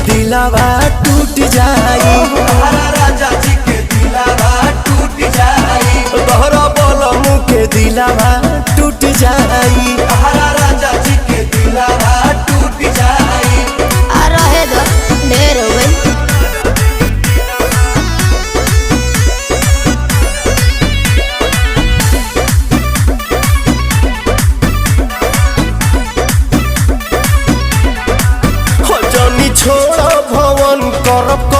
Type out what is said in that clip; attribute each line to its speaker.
Speaker 1: दिलावा टूट जाई।
Speaker 2: राजा जी के दिलावा टूट जाई।
Speaker 1: तोहरा बोलमू के दिलावा टूट जाई।
Speaker 2: राजा जी के दिलावा टूट जाई।
Speaker 3: रहे दो ढेर हो गई।
Speaker 1: हो जनी छोड़ भवन करब